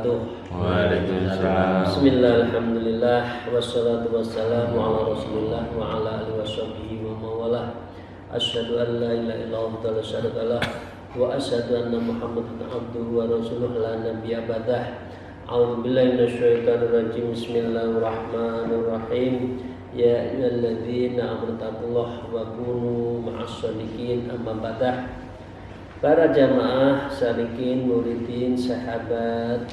wabarakatuh. Waalaikumsalam. Bismillah, alhamdulillah, wassalatu wassalamu ala rasulillah wa ala alihi washabihi wa mawalah. Asyhadu an la ilaha illallah wa la syarika lah wa asyhadu anna Muhammadan abduhu wa rasuluh la nabiyya ba'dah. A'udzu billahi minasyaitonir rajim. Bismillahirrahmanirrahim. Ya ayyuhalladzina amanu taqullaha wa kunu ma'as shadiqin. Amma ba'dah. Para jamaah, salikin, muridin, sahabat,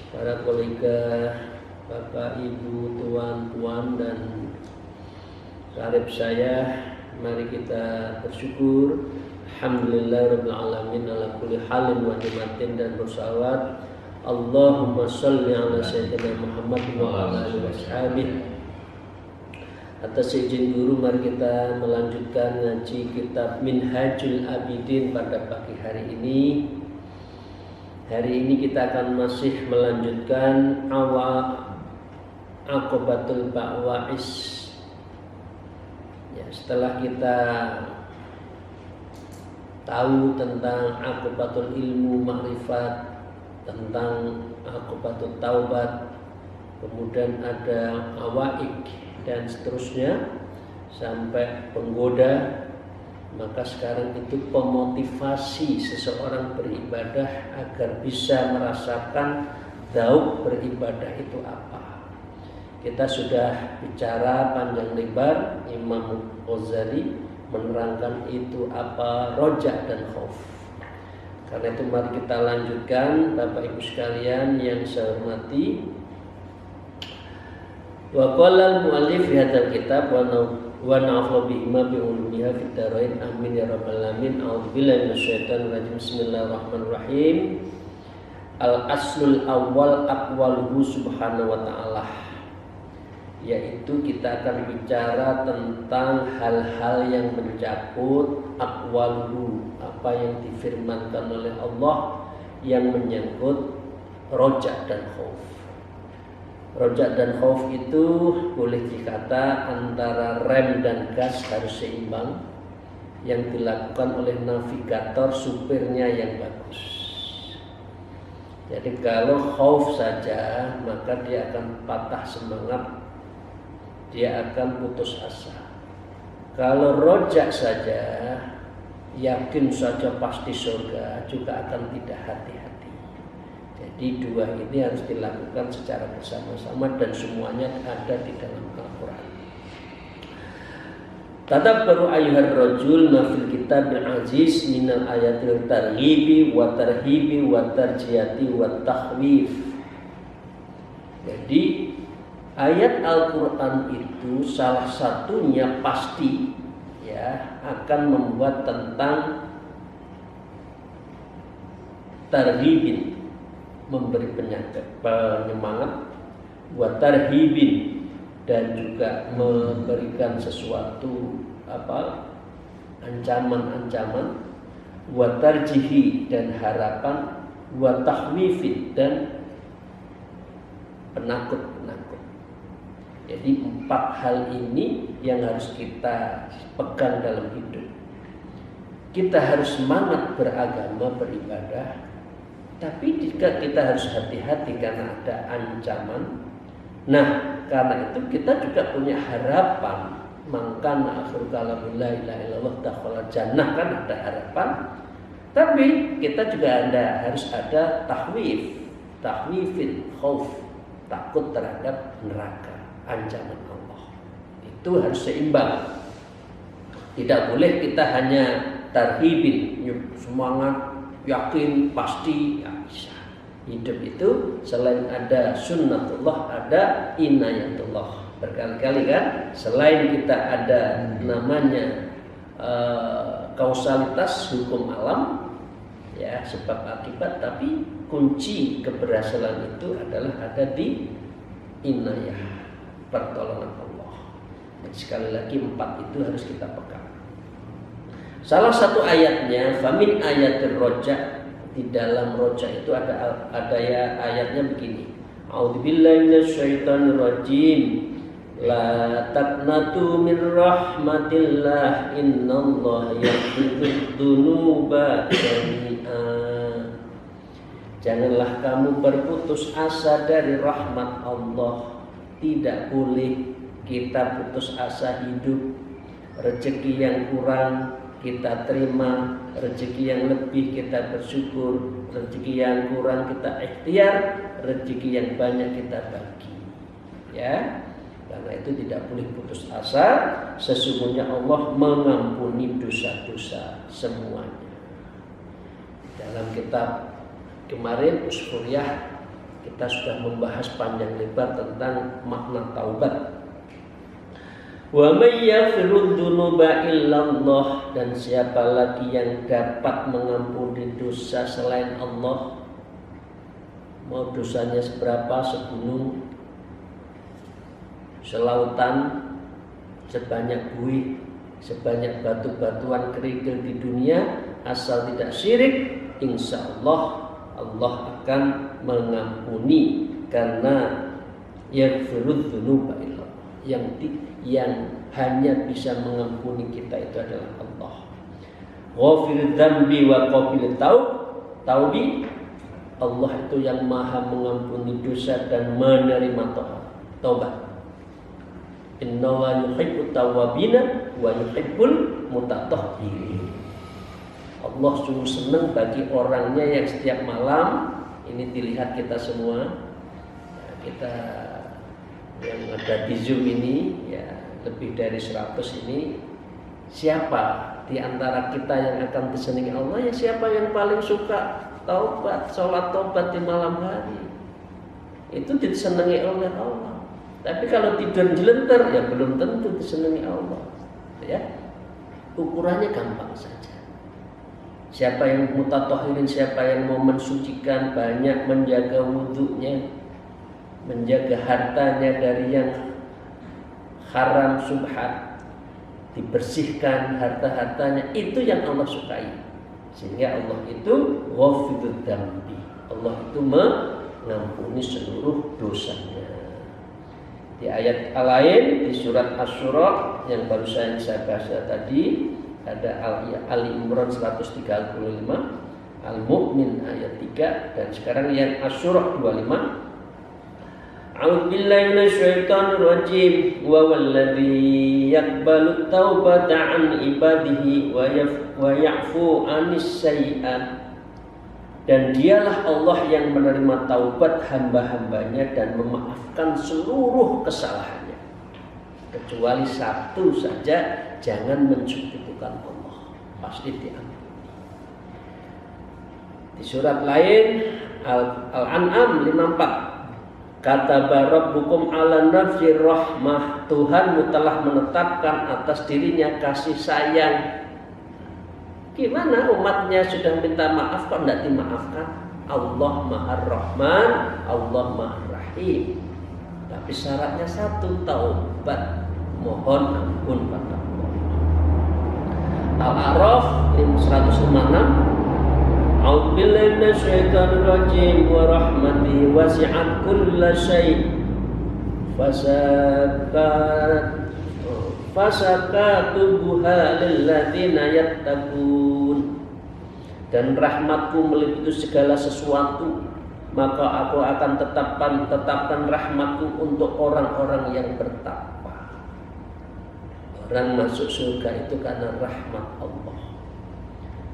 para kolega, bapak, ibu, tuan, dan karib saya, mari kita bersyukur. Alhamdulillah rabbil alamin ala kulli halin wa ni'matin, dan bersalawat Allahumma sholli ala sayyidina Muhammad wa ala alihi washabihi. Atas izin guru, mari kita melanjutkan ngaji kitab Minhajul Abidin pada pagi hari ini. Hari ini kita akan masih melanjutkan Aqobatul Ba'wa'is. Ya, setelah kita tahu tentang Aqobatul Ilmu Ma'rifat, tentang Aqobatul Taubat, kemudian ada Awaik dan seterusnya sampai penggoda, maka sekarang itu pemotivasi seseorang beribadah agar bisa merasakan dzauq beribadah itu apa. Kita sudah bicara panjang lebar, Imam Ghazali menerangkan itu apa roja dan khauf. Karena itu mari kita lanjutkan, Bapak Ibu sekalian yang saya hormati. Wa qala al-mu'allif fi hadzal kitab wa na'udzu bihima bi ulumiha fid dharain amin ya rabbal alamin. A'udzu billahi minasyaitonir rajim. Bismillahirrahmanirrahim. Al-aslul awwal aqwaluhu subhanahu wa ta'ala, yaitu kita akan bicara tentang hal-hal yang mencakup aqwaluhu, apa yang difirmankan oleh Allah yang menyangkut rojak dan khauf. Rojak dan khauf itu boleh dikata antara rem dan gas harus seimbang, yang dilakukan oleh navigator supirnya yang bagus. Jadi kalau khauf saja maka dia akan patah semangat, dia akan putus asa. Kalau rojak saja, yakin saja pasti surga, juga akan tidak hati-hati. Jadi dua ini harus dilakukan secara bersama-sama dan semuanya ada di dalam Al-Quran. Tadabbaru ayyuhar rajul ma fil kitabil aziz minal ayatil targhibi wa tarhibi wa tarjiyati wa takhwif. Jadi ayat Al-Quran itu salah satunya pasti ya akan membuat tentang targhibin, memberi penyemangat, buat tarhibin, dan juga memberikan sesuatu ancaman-ancaman, buat tarjihi dan harapan, buat takhwifin dan penakut-penakut. Jadi 4 hal ini yang harus kita pegang dalam hidup. Kita harus semangat beragama, beribadah, tapi jika kita harus hati-hati karena ada ancaman. Nah, karena itu kita juga punya harapan. Mangkana akhir kalam la ilaha illallah dakhala jannah, kan ada harapan. Tapi kita juga harus ada tahwifin, khauf, takut terhadap neraka, ancaman Allah. Itu harus seimbang. Tidak boleh kita hanya tarhibin, semangat, yakin, pasti, ya bisa. Hidup itu selain ada sunnatullah, ada inayatullah. Berkali-kali kan, selain kita ada namanya kausalitas hukum alam, ya sebab akibat, tapi kunci keberhasilan itu adalah ada di inayah, pertolongan Allah. Jadi sekali lagi 4 itu harus kita pegang. Salah satu ayatnya, famin ayatir roja, di dalam roja itu ada ya ayatnya begini. A'udzubillahi minasyaitonir rajim. La taqnatu min rahmatillah, innallaha yaghfiru dzunuba jami'a. Janganlah kamu berputus asa dari rahmat Allah. Tidak boleh kita putus asa hidup. Rezeki yang kurang kita terima, rezeki yang lebih kita bersyukur, rezeki yang kurang kita ikhtiar, rezeki yang banyak kita bagi. Ya, karena itu tidak boleh putus asa. Sesungguhnya Allah mengampuni dosa-dosa semuanya. Dalam kitab kemarin Usfuriyah kita sudah membahas panjang lebar tentang makna taubat. Wa may yaghfiru dzunuba illallah, dan siapa lagi yang dapat mengampuni dosa selain Allah? Mau dosanya seberapa, segunung, selautan, sebanyak buih, sebanyak batu-batuan kerikil di dunia, asal tidak syirik, insya Allah Allah akan mengampuni, karena yaghfiru dzunuba illallah, yang hanya bisa mengampuni kita itu adalah Allah. Ghafir dzambi wa qabil taubi, Allah itu yang maha mengampuni dosa dan menerima taubat. Innallaha yuhibbut tawwabina wa yuhibbul mutatahhirin. Allah sungguh senang bagi orangnya yang setiap malam, ini dilihat kita semua, kita yang ada di Zoom ini, ya lebih dari 100 ini, siapa di antara kita yang akan disenangi Allah? Ya siapa yang paling suka taubat, sholat taubat di malam hari, itu disenangi oleh Allah. Tapi kalau tidur jelenter, ya belum tentu disenangi Allah. Ya, ukurannya gampang saja. Siapa yang mutatahhirin, siapa yang mau mensucikan, banyak menjaga wudhunya, menjaga hartanya dari yang haram subhat, dibersihkan harta-hartanya, itu yang Allah sukai. Sehingga Allah itu ghafirud dzambi, Allah itu mengampuni seluruh dosanya. Di ayat lain di surat Asy-Syura yang baru saya bahas tadi, ada Ali Imran 135, Al-Mu'min ayat 3, dan sekarang yang Asy-Syura 25. A'udzu billahi minasyaitonir rajim. Wa walladzi yaqbalu taubata 'an ibadihi wa ya'fu 'anis sayyi'at. Dan dialah Allah yang menerima taubat hamba-hambanya dan memaafkan seluruh kesalahannya, kecuali satu saja, jangan mensekutukan Allah, pasti diampuni. Di surat lain Al-An'am 54, Kataba rabbukum 'ala nafsi rahmah, Tuhanmu telah menetapkan atas dirinya kasih sayang. Gimana umatnya sudah minta maaf kok tidak dimaafkan? Allah Maha Rahman, Allah Maha Rahim. Tapi syaratnya satu, taubat, mohon ampun pada Allah. Al-A'raf 156, A'udzu billahi minasyaitonir rajim. Wa rahmati wasi'at kulla syai' fasakatubuha lilladzina yattaqun. Dan rahmatku meliputi segala sesuatu, maka aku akan tetapkan rahmatku untuk orang-orang yang bertakwa. Orang masuk surga itu karena rahmat Allah.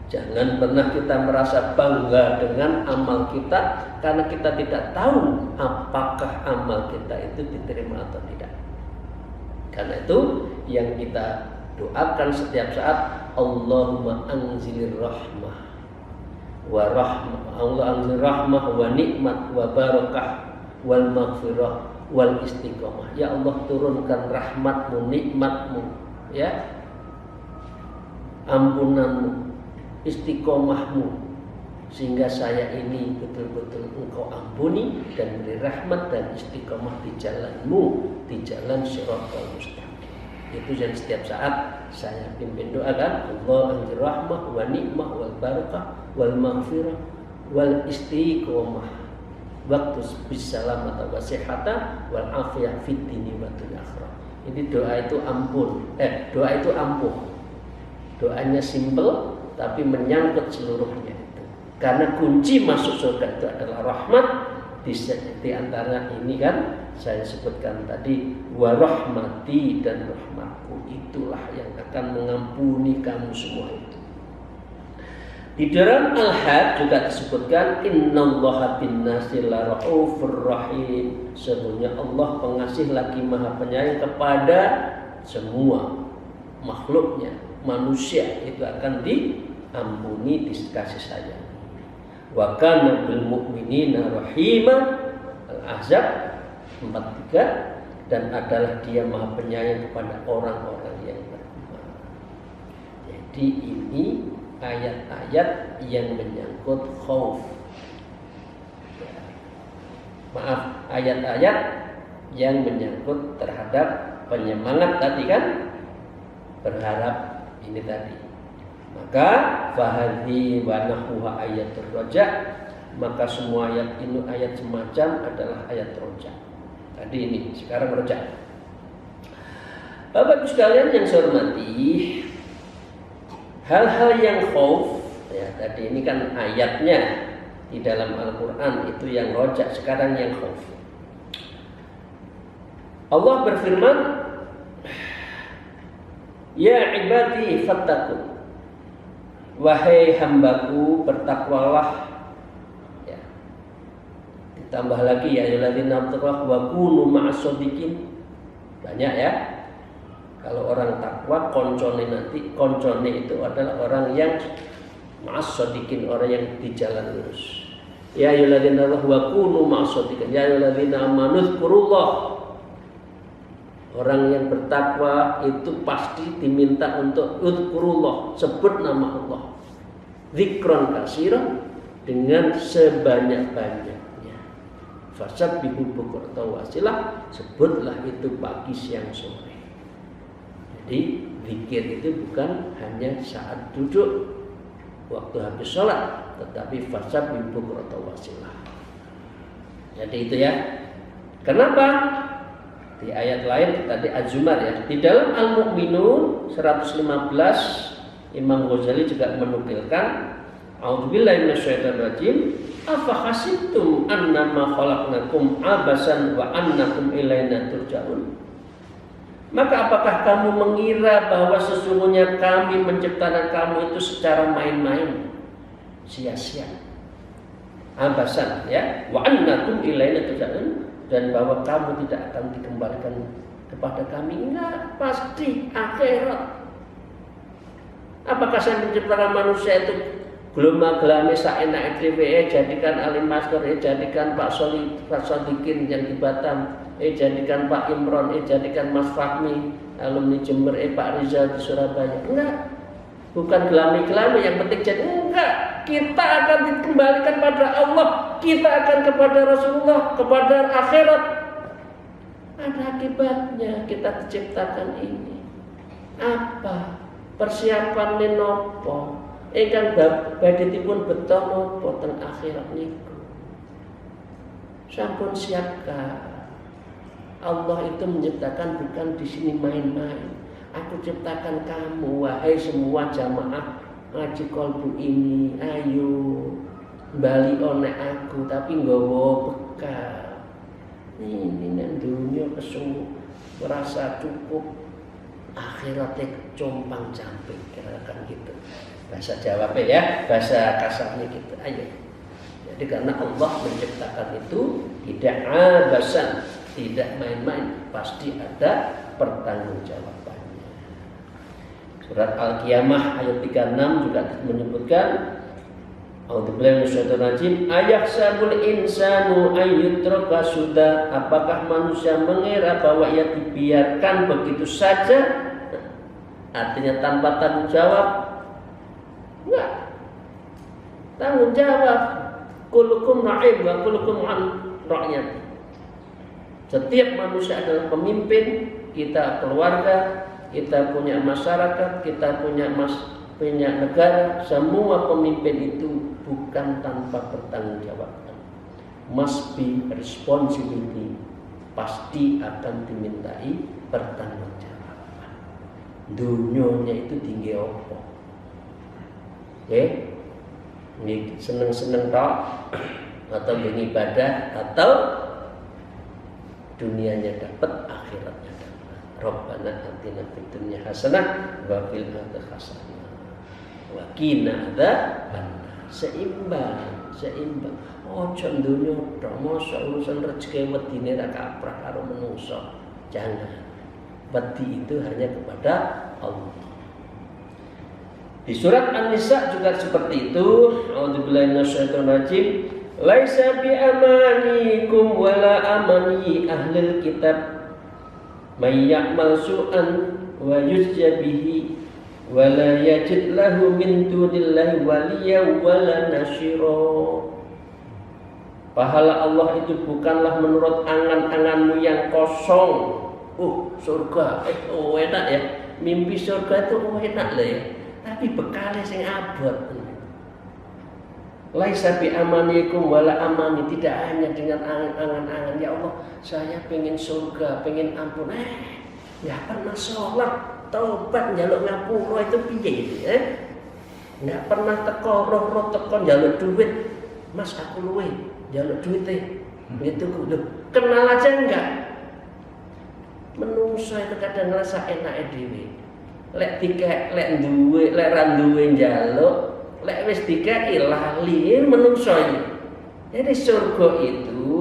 Jangan pernah kita merasa bangga dengan amal kita, karena kita tidak tahu apakah amal kita itu diterima atau tidak. Karena itu yang kita doakan setiap saat, Allahumma anzilir rahmah wa rahmah, Allah anzilir rahmah wa nikmat wa barakah wal maghfirah wal istiqomah. Ya Allah, turunkan rahmatmu, nikmatmu, ya, ampunanmu, istiqomahmu, sehingga saya ini betul-betul Engkau ampuni dan beri rahmat dan istiqomah di jalanmu, di jalan Shiratal Mustaqim. Itu yang setiap saat saya pimpin doakan, Allah anzir rahmah wa nikmah wal barakah wal maghfirah wal istiqomah waktu bisalamata wa sihhata wal afiyah fid dini wa dunya akhirah. Ini doa itu ampun. Doa itu ampuh. Doanya simpel tapi menyangkut seluruhnya itu. Karena kunci masuk surga itu adalah rahmat. Di antara ini kan saya sebutkan tadi, wa rahmati, dan rahmatku itulah yang akan mengampuni kamu semua itu. Di dalam Al-Had juga disebutkan innallaha bin-nasi laraufur rahim. Sesungguhnya Allah pengasih lagi maha penyayang kepada semua makhluknya. Manusia itu akan diampuni, dikasih sayang. Wa kana bil mu'minina rahima. Al-Ahzab 43. Dan adalah dia maha penyayang kepada orang-orang yang beriman. Jadi ini ayat-ayat yang menyangkut khauf. Maaf, ayat-ayat yang menyangkut terhadap penyemangat tadi kan, berharap ini tadi. Maka fahadhi wa nahwa ayatul roja, maka semua ayat ini, ayat semacam adalah ayat roja. Tadi ini, sekarang roja. Bapak Ibu sekalian yang saya hormati, hal-hal yang khauf, ya tadi ini kan ayatnya di dalam Al-Quran itu yang roja, sekarang yang khauf. Allah berfirman, ya ibadi fattaqun, wahai hambaku bertakwalah. Ya. Ditambah lagi ya ayyuhalladzina amanu wa kunu ma'as-shodiqin. Banyak ya. Kalau orang takwa koncone itu adalah orang yang ma'as-shodiqin, orang yang di jalan lurus. Ya ayyuhalladzina amanu wa kunu ma'as-shodiqin. Ya ayyuhalladzina amanu dzkurullah. Orang yang bertakwa itu pasti diminta untuk dzkurullah, sebut nama Allah. Dzikron katsiran, dengan sebanyak-banyaknya. Fasabbihu bukratan wa asilah, sebutlah itu pagi siang sore. Jadi zikir itu bukan hanya saat duduk waktu habis sholat, tetapi fasabbihu bukratan wa asilah. Jadi itu ya. Kenapa? Di ayat lain tadi Az-Zumar ya. Di dalam Al-Mu'minun 115 Imam Ghazali juga menukilkan, a'udzubillahi minasyaitonir rajim, afa hasibtum annama khalaqnakum abasan wa annakum ilaina turja'un. Maka apakah kamu mengira bahwa sesungguhnya kami menciptakan kamu itu secara main-main, sia-sia? Abasan ya, wa annakum ilaina turja'un, dan bahwa kamu tidak akan dikembalikan kepada kami. Enggak, pasti akhirat. Apakah saya menciptakan manusia itu gelama-gelame saenak TVE, jadikan alim master, jadikan Pak Sodikin yang di Batam, jadikan Pak Imron, jadikan Mas Fahmi alumni Jember, Pak Rizal di Surabaya? Enggak, bukan gelami-gelami yang penting jadi. Enggak, kita akan dikembalikan pada Allah, kita akan kepada Rasulullah, kepada akhirat. Ada akibatnya kita diciptakan ini. Apa? Persiapan menopo. Ingkang badhe dipun beto napa teng akhirat niku. Sampun siapkah? Allah itu menciptakan bukan di sini main-main. Aku ciptakan kamu, wahai semua jamaah ngaji kolbu ini, ayo bali onek aku, tapi nggawa bekal. Ini nang dunia kesu merasa cukup, akhiratnya compang camping, kira-kira gitu. Bahasa Jawabnya ya, bahasa kasarnya gitu. Ayo. Jadi karena Allah menciptakan itu tidak abasan, tidak main-main, pasti ada pertanggungjawabannya. Surat Al-Qiyamah ayat 36 juga menyebutkan, a'udzubillahi minasyaitonir rajim, ayahsabul insanu ayyutraka sudah. Apakah manusia mengira bahwa ia dibiarkan begitu saja? Artinya tanpa tanggung jawab? Enggak. Tanggung jawab. Kullukum ra'in wa kullukum an ra'yati. Setiap manusia adalah pemimpin. Kita keluarga, kita punya masyarakat, kita punya negara. Semua pemimpin itu bukan tanpa pertanggungjawaban. Must be responsibility. Pasti akan dimintai pertanggungjawaban. Dunyonya itu tinggi opo. Oke? seneng-seneng tok atau beribadah atau dunianya dapat, akhiratnya dapat. Rabbana atina fid dunya hasanah wa fil akhirati hasanah wa qina adzabannar. Seimbang. Ojo dunya tok, mosok urusan rezeki wedine ra kaprah karo menungso. Jangan. Wedi itu hanya kepada Allah. Di surat An-Nisa juga seperti itu. A'udzubillahi minasyaitonir rajim. Laisa bi amanikum wala amani ahlil kitab may ya'mal su'an wa yujza bihi wala yajid lahu min dunillahi waliya wala nasyira. Pahala Allah itu bukanlah menurut angan-anganmu yang kosong. Surga, enak ya. Mimpi surga itu enak lah ya. Tapi bekalnya sing abot. Laisa bi amanikum wala amani, tidak hanya dengan angan-angan ya Allah, saya pengen surga, pengen ampun. Enggak pernah sholat, taubat njaluk ngapura itu piye itu ya? Enggak pernah teko roh teko njaluk duit. Mas aku luwe, njaluk duite. Gitu lho. Kenal aja enggak? Menungso itu kadang ngerasa enake dhewe. Lek dikek, lek duwe, lek ra duwe njaluk, lek wis dikeki lali menungso iki. Jadi surga itu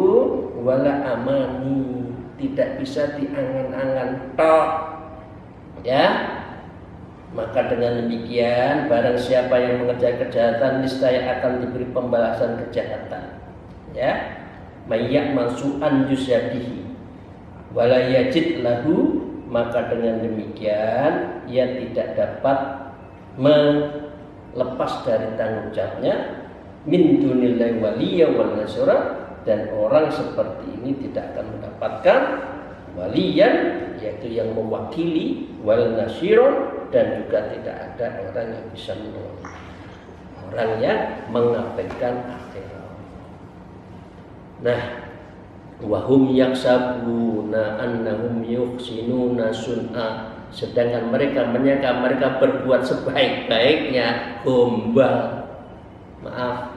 wala amani, tidak bisa diangan-angan tok. Ya. Maka dengan demikian barang siapa yang mengerjakan kejahatan niscaya akan diberi pembalasan kejahatan. Ya. Mayyak masu'an yusyadihi wala yajid lahu, maka dengan demikian ia tidak dapat melepas dari tanggung jawabnya min dunillahi waliya wal nasira, dan orang seperti ini tidak akan mendapatkan waliyan, yaitu yang mewakili, wal nasira, dan juga tidak ada orang yang bisa menolong, orang yang mengabaikan akhirat. Nah, wahum yaksabuna annahum yuhsinuna sun'a, sedangkan mereka menyangka mereka berbuat sebaik-baiknya. Gombal. Maaf,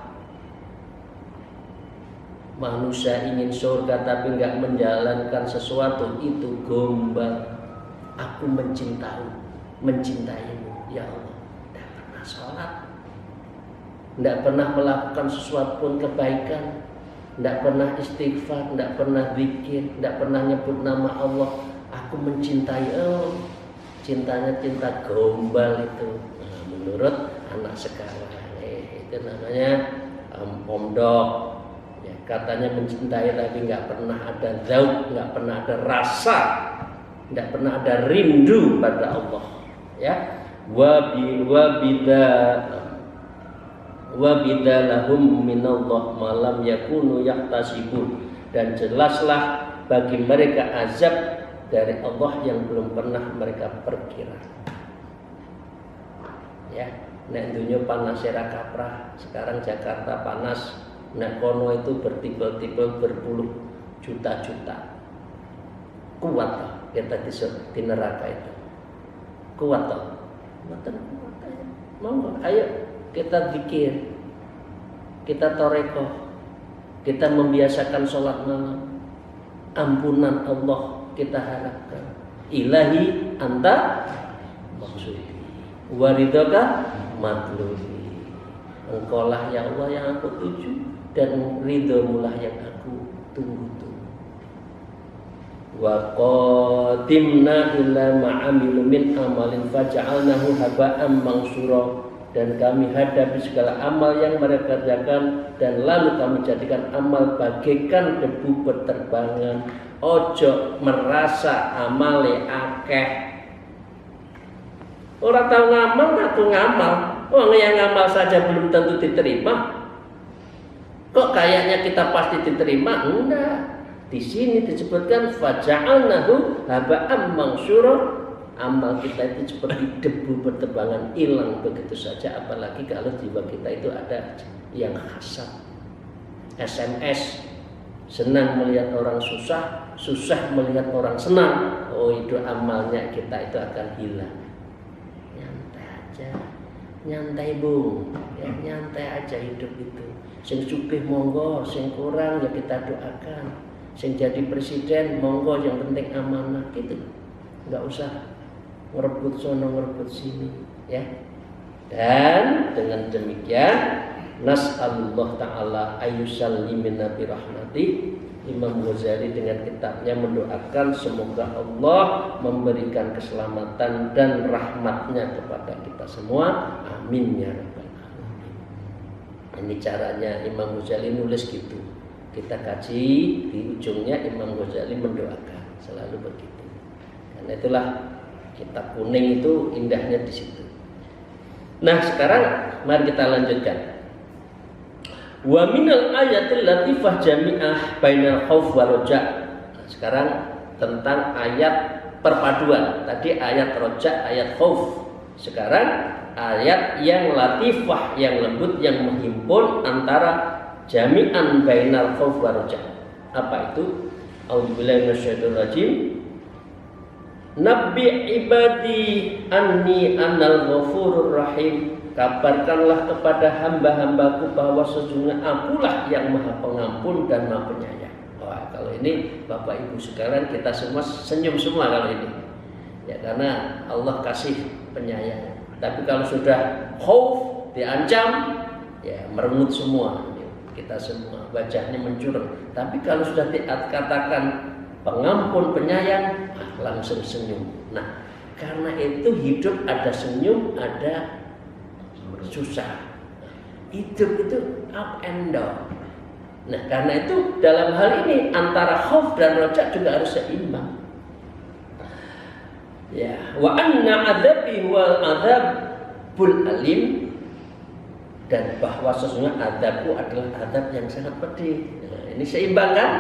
manusia ingin surga tapi enggak menjalankan sesuatu, itu gombal. Aku mencintaimu ya Allah, tidak pernah sholat, tidak pernah melakukan sesuatu pun kebaikan, tidak pernah istighfar, tidak pernah zikir, tidak pernah nyebut nama Allah. Aku mencintai Allah. Cintanya cinta gombal itu. Nah, menurut anak sekarang itu namanya pondok. Ya, katanya mencintai tapi nggak pernah ada zauq, nggak pernah ada rasa, nggak pernah ada rindu pada Allah. Ya, wa bidalahum minallah malam yakunu yaktasibun, dan jelaslah bagi mereka azab dari Allah yang belum pernah mereka perkira. Ya, nek dunya panas era kaprah, sekarang Jakarta panas, nek kono itu bertipe-tipe berpuluh juta-juta. Kuat toh kita di neraka itu. Kuat toh. Mau ayo kita zikir, kita toreko, kita membiasakan sholat malam, ampunan Allah kita harapkan. Ilahi anta maksudi, waridhoka matlubi. Engkaulah ya Allah yang aku tuju, dan ridhomulah yang aku tunggu-tunggu. Wa qadimna ila ma'amilu min amalin faja'alnahu haba'an mansura, dan kami hadapi segala amal yang mereka kerjakan dan lalu kami jadikan amal bagaikan debu berterbangan. Ojo merasa amale akeh. Orang tahu ngamal ngaku ngamal. Orang yang ngamal saja belum tentu diterima. Kok kayaknya kita pasti diterima? Enggak. Di sini disebutkan faja'alnahu haba'an mansura. Amal kita itu seperti debu berterbangan, hilang begitu saja. Apalagi kalau jiwa kita itu ada yang hasad, SMS, senang melihat orang susah, susah melihat orang senang. Oh, itu amalnya kita itu akan hilang. Nyantai aja. nyantai bung, ya, nyantai aja hidup itu. Sing sugih monggo, sing kurang ya kita doakan. Sing jadi presiden monggo, yang penting amanah gitu. Enggak usah ngerebut sono ngerebut sini, ya. Dan dengan demikian nas'alullah ta'ala ayyusallimina bi rahmati. Imam Ghazali dengan kitabnya mendoakan semoga Allah memberikan keselamatan dan rahmatnya kepada kita semua. Amin ya rabbal alamin. Ini caranya Imam Ghazali nulis gitu. Kita kaji, di ujungnya Imam Ghazali mendoakan, selalu begitu. Karena itulah kitab kuning itu indahnya di situ. Nah, sekarang mari kita lanjutkan. Wa minal ayatil latifah jami'ah bainal khauf wal roja. Nah, sekarang tentang ayat perpaduan. Tadi ayat roja, ayat khauf. Sekarang ayat yang latifah, yang lembut, yang menghimpun antara jami'an bainal khauf wal roja. Apa itu? A'udzubillahi minasyaitonir rajim. Nabbi ibadi anni anal ghafurur rahim. Kabarkanlah kepada hamba-hambaku bahwa sesungguhnya akulah yang maha pengampun dan maha penyayang. Wah, kalau ini Bapak Ibu sekalian kita semua senyum semua kalau ini. Ya, karena Allah kasih penyayang. Tapi kalau sudah khauf, diancam, ya merengut semua. Kita semua wajahnya mencurang. Tapi kalau sudah dikatakan pengampun, penyayang, langsung senyum. Nah, karena itu hidup ada senyum, ada susah. Hidup itu up and down. Nah, karena itu dalam hal ini antara khauf dan roja juga harus seimbang. Ya, wa anna adzabi wal adzabul alim, dan bahwa sesungguhnya azabku adalah azab yang sangat pedih. Nah, ini seimbang kan?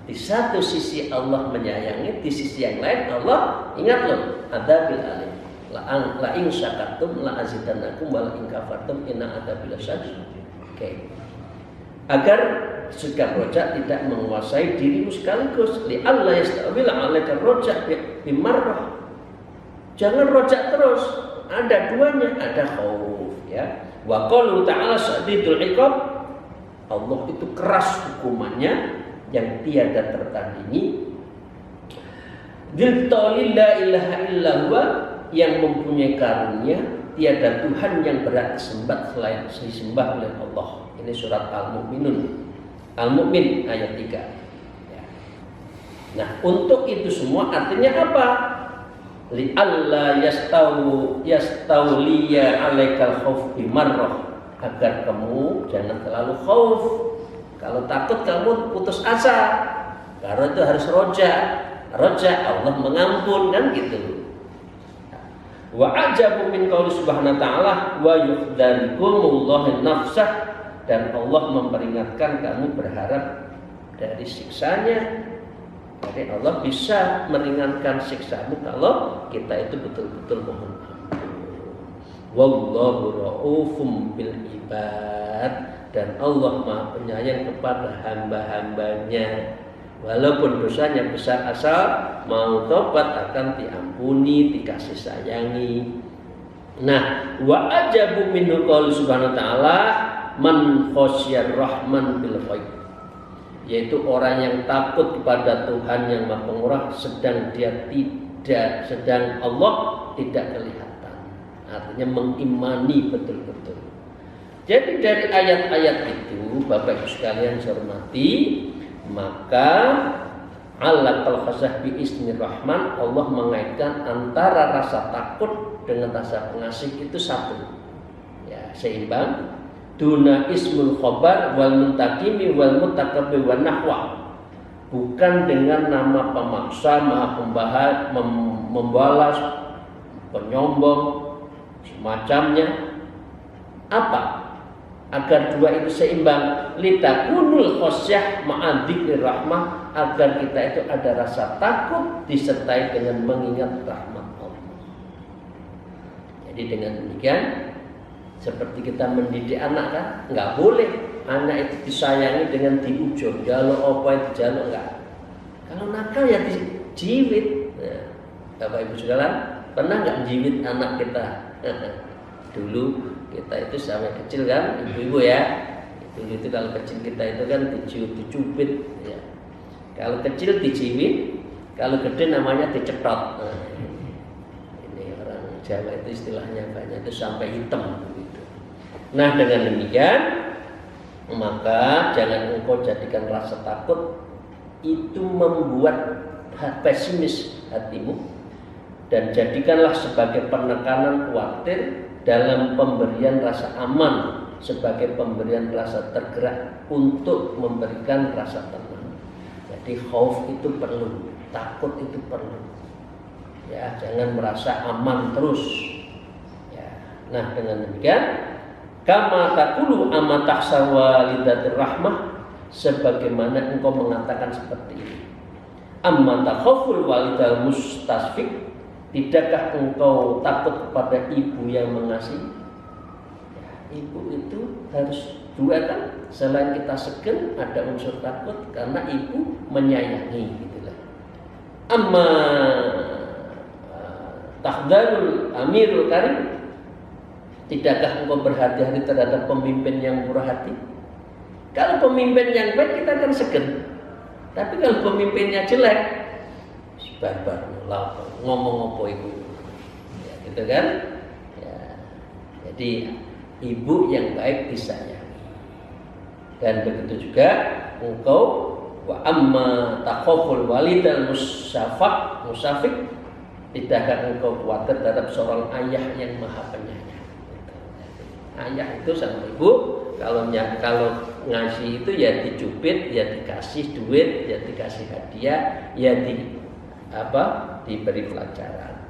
Di satu sisi Allah menyayangi, di sisi yang lain Allah ingat loh, adzabil alim. La in syakartum la azidannakum wa la in kafartum inna adzabi lasyadid. Oke. Agar sikap rojak tidak menguasai dirimu sekaligus. Li alla yastawila 'alaika rojak bi marrah. Jangan rojak terus. Ada duanya, ada khauf, ya. Wa qalu ta'ala syadidul iqab. Allah itu keras hukumannya yang tiada tertandingi. Dzil tawli la ilaha illa huwa, yang mempunyai karunia, tiada Tuhan yang berhak disembah selain disembah oleh Allah. Ini surat Al-Mu'minun. Al-Mu'min ayat 3. Ya. Nah, untuk itu semua artinya apa? Li alla yastawliya 'alaikal khauf bimarrah, agar kamu jangan terlalu khauf. Kalau takut kamu putus asa. Karena itu harus roja. Roja Allah mengampun kan gitu. Wa ajabu min qauli subhanahu wa ta'ala wa yuhdarikumullahu nafsah, dan Allah memperingatkan kamu berharap dari siksanya. Jadi Allah bisa meringankan siksamu kalau kita itu betul-betul mohon ampun. Wallahu raufum bil ibad, dan Allah Maha Penyayang kepada hamba-hambanya. Walaupun dosanya besar, asal mau tobat akan diampuni, dikasih sayangi. Nah, wa ajabu minhu qaul subhanahu wa ta'ala man khosyar rahman bil ghaib, yaitu orang yang takut kepada Tuhan yang Maha Pemurah sedang Allah tidak kelihatan. Artinya mengimani betul-betul. Jadi dari ayat-ayat itu Bapak Ibu sekalian saya hormati, maka alaqal khasah bi ismi rahman, Allah mengaitkan antara rasa takut dengan rasa pengasih itu satu. Ya, seimbang. Duna ismul khabar wal muntakimi wal mutakabbir wan nahwa. Bukan dengan nama pemaksa, maha pembalas, membalas, penyombong, semacamnya. Apa? Agar dua itu seimbang, litakunul khosyah ma'adzikir rahmah, agar kita itu ada rasa takut disertai dengan mengingat rahmat Allah. Jadi dengan demikian, seperti kita mendidik anak kan, nggak boleh anak itu disayangi dengan diujuk, jaluk apa itu jaluk, enggak. Kalau nakal ya dijiwit. Nah, Bapak Ibu sekalian, pernah nggak jiwit anak kita? Dulu kita itu sampai kecil kan, ibu-ibu ya. Dulu itu kalau kecil kita itu kan dicubit ya. Kalau kecil diciwit, kalau gede namanya dicetot. Nah, ini orang Jawa itu istilahnya banyak itu sampai hitam gitu. Nah, dengan demikian maka jangan engkau jadikan rasa takut itu membuat pesimis hatimu, dan jadikanlah sebagai penekanan khawatir dalam pemberian rasa aman, sebagai pemberian rasa tergerak untuk memberikan rasa tenang. Jadi khauf itu perlu, takut itu perlu. Ya, jangan merasa aman terus. Ya. Nah, dengan demikian kama taqulu amma tahsawa lidatir rahmah, sebagaimana engkau mengatakan seperti ini. Amma takhaful walidal mustasfik, tidakkah engkau takut kepada ibu yang mengasihi? Ya, ibu itu harus dua kan, selain kita segen ada unsur takut karena ibu menyayangi gitulah. Amma tahdharul amirul karim, tidakkah engkau berhati-hati terhadap pemimpin yang murah hati? Kalau pemimpin yang baik kita akan segen. Tapi kalau pemimpinnya jelek, barbar, lapor, ngomong apa ibu, ya, gitu kan? Ya. Jadi ibu yang baik disayangi. Dan begitu juga engkau wa amma takhaful walidal musafik, tidakkah engkau khawatir terhadap seorang ayah yang maha penyayang. Ayah itu sama ibu kalau ngasih itu ya dicubit, ya dikasih duit, ya dikasih hadiah, ya diberi pelajaran.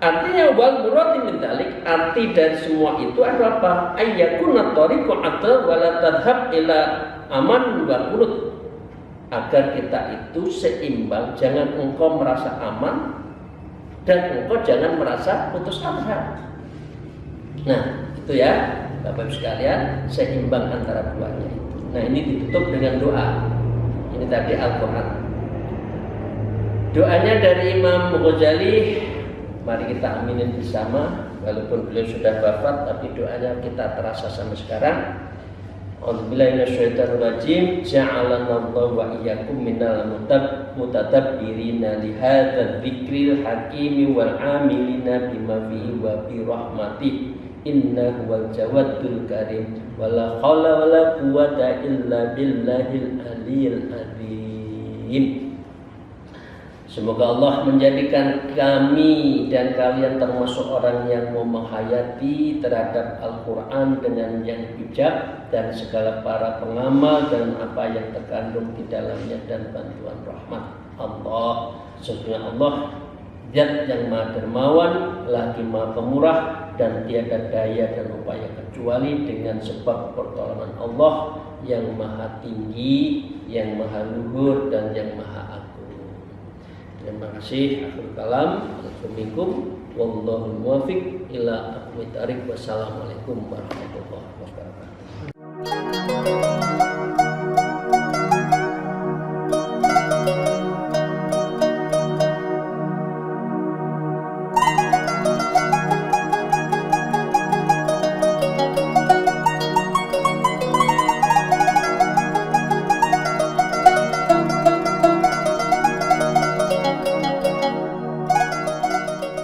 Artinya wal murad min dzalik, arti dari semua itu adalah apa? Ayyakuna tariqu adl wa la tadhhab ila aman wa qunut. Agar kita itu seimbang, jangan engkau merasa aman dan engkau jangan merasa putus asa. Nah, itu ya Bapak Ibu sekalian, seimbang antara keduanya itu. Nah, ini ditutup dengan doa. Ini tadi Al-Quran. Doanya dari Imam Ghazali, mari kita aminin bersama. Walaupun beliau sudah wafat, tapi doanya kita terasa sampai sekarang. A'udzubillahi minasyaitonir rajim. Ja'alanallahu wa iyyakum minal mutadabbirina li hadzal dzikril hakimi wal 'amilina bima fihi wa bi rahmatihi. Innahu wal jawadul karim wala haula wala quwwata illa billahil aliyil azim. Semoga Allah menjadikan kami dan kalian termasuk orang yang mau menghayati terhadap Al-Quran dengan yang bijak, dan segala para pengamal dan apa yang terkandung di dalamnya, dan bantuan rahmat Allah. Sesungguhnya Allah Zat yang maha dermawan, lagi maha pemurah, dan tiada daya dan upaya kecuali dengan sebab pertolongan Allah yang maha tinggi, yang maha luhur, dan yang maha agung. Terima kasih. Akhir kalam. Assalamualaikum warahmatullahi wabarakatuh. Wassalamualaikum warahmatullahi wabarakatuh.